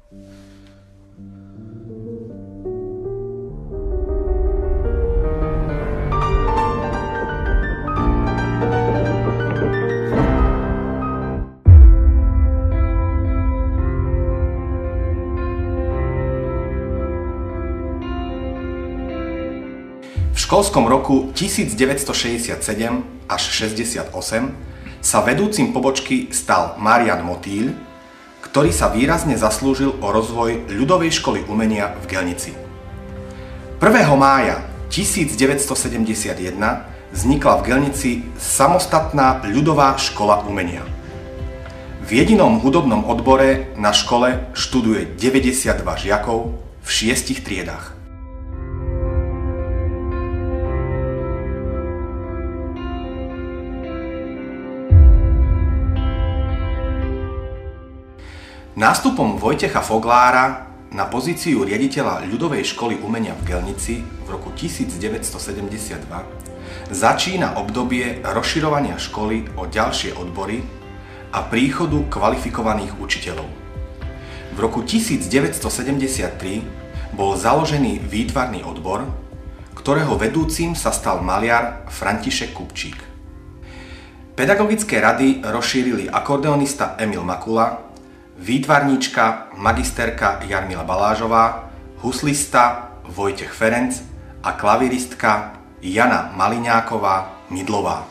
V školskom roku 1967 až 68 sa vedúcim pobočky stal Marian Motýľ, ktorý sa výrazne zaslúžil o rozvoj ľudovej školy umenia v Gelnici. 1. mája 1971 vznikla v Gelnici samostatná ľudová škola umenia. V jedinom hudobnom odbore na škole študuje 92 žiakov v 6 triedách. Nástupom Vojtecha Foglára na pozíciu riaditeľa ľudovej školy umenia v Gelnici v roku 1972 začína obdobie rozširovania školy o ďalšie odbory a príchodu kvalifikovaných učiteľov. V roku 1973 bol založený výtvarný odbor, ktorého vedúcim sa stal maliar František Kupčík. Pedagogické rady rozšírili akordeonista Emil Makula, výtvarníčka magisterka Jarmila Balážová, huslista Vojtech Ferenc a klaviristka Jana Maliňáková Mydlová.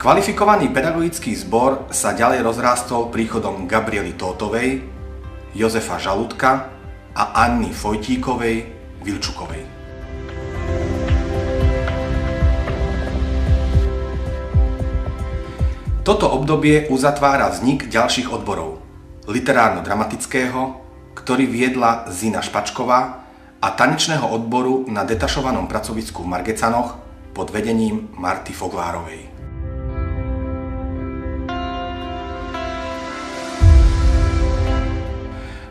Kvalifikovaný pedagogický zbor sa ďalej rozrástol príchodom Gabriely Tótovej, Jozefa Žalúdka a Anny Fojtíkovej Vilčukovej. Toto obdobie uzatvára vznik ďalších odborov. Literárno-dramatického, ktorý viedla Zina Špačková, a tanečného odboru na detašovanom pracovisku v Margecanoch pod vedením Marty Foglárovej.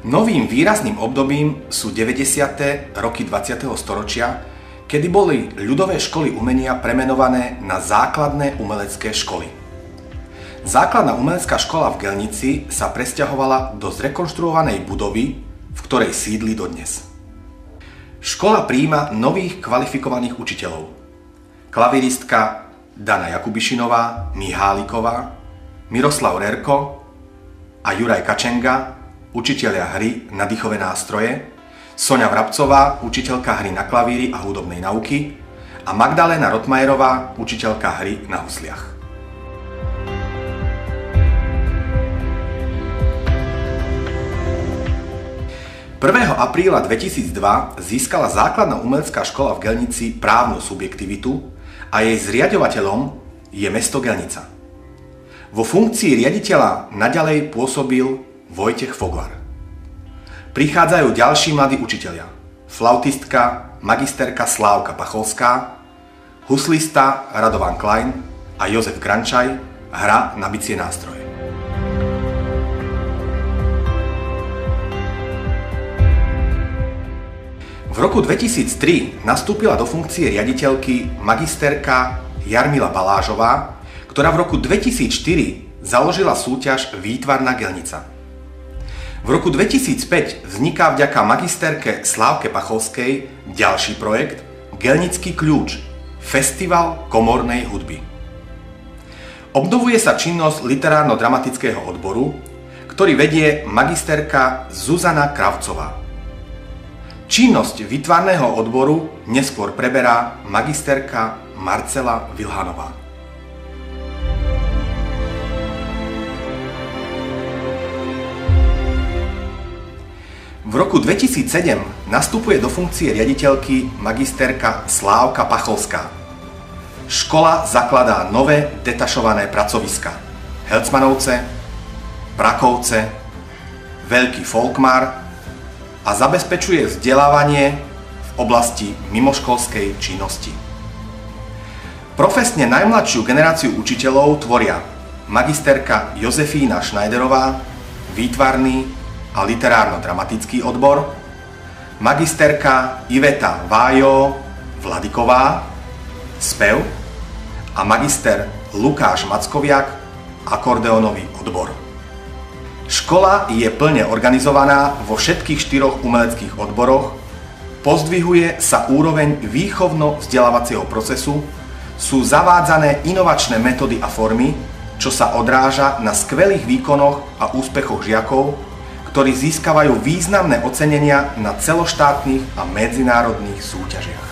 Novým výrazným obdobím sú 90. roky 20. storočia, kedy boli ľudové školy umenia premenované na základné umelecké školy. Základná umelecká škola v Gelnici sa presťahovala do zrekonštruovanej budovy, v ktorej sídli dodnes. Škola prijíma nových kvalifikovaných učiteľov. Klaviristka Dana Jakubišinová, Miháliková, Miroslav Rerko a Juraj Kačenga, učitelia hry na dýchové nástroje, Soňa Vrabcová, učiteľka hry na klavíri a hudobnej nauky a Magdaléna Rotmajerová, učiteľka hry na husliach. 1. apríla 2002 získala základná umelecká škola v Gelnici právnu subjektivitu a jej zriaďovateľom je mesto Gelnica. Vo funkcii riaditeľa naďalej pôsobil Vojtech Foglár. Prichádzajú ďalší mladí učitelia. Flautistka, magisterka Slávka Pacholská, huslista Radovan Klein a Jozef Grančaj hra na bicie nástroje. V roku 2003 nastúpila do funkcie riaditeľky magisterka Jarmila Balážová, ktorá v roku 2004 založila súťaž Výtvarná Gelnica. V roku 2005 vzniká vďaka magisterke Slávke Pacholskej ďalší projekt Gelnický kľúč – Festival komornej hudby. Obnovuje sa činnosť literárno-dramatického odboru, ktorý vedie magisterka Zuzana Kravcová. Činnosť výtvarného odboru neskôr preberá magisterka Marcela Vilhanová. V roku 2007 nastupuje do funkcie riaditeľky magisterka Slávka Pacholská. Škola zakladá nové detašované pracoviska Helcmanovce, Prakovce, Veľký Folkmar a zabezpečuje vzdelávanie v oblasti mimoškolskej činnosti. Profesne najmladšiu generáciu učiteľov tvoria magisterka Jozefína Schneiderová, výtvarný a literárno-dramatický odbor, magisterka Iveta Vájo Vladiková, spev a magister Lukáš Mackoviak, akordeónový odbor. Škola je plne organizovaná vo všetkých 4 umeleckých odboroch, pozdvihuje sa úroveň výchovno-vzdelávacieho procesu, sú zavádzané inovačné metódy a formy, čo sa odráža na skvelých výkonoch a úspechoch žiakov, ktorí získavajú významné ocenenia na celoštátnych a medzinárodných súťažiach.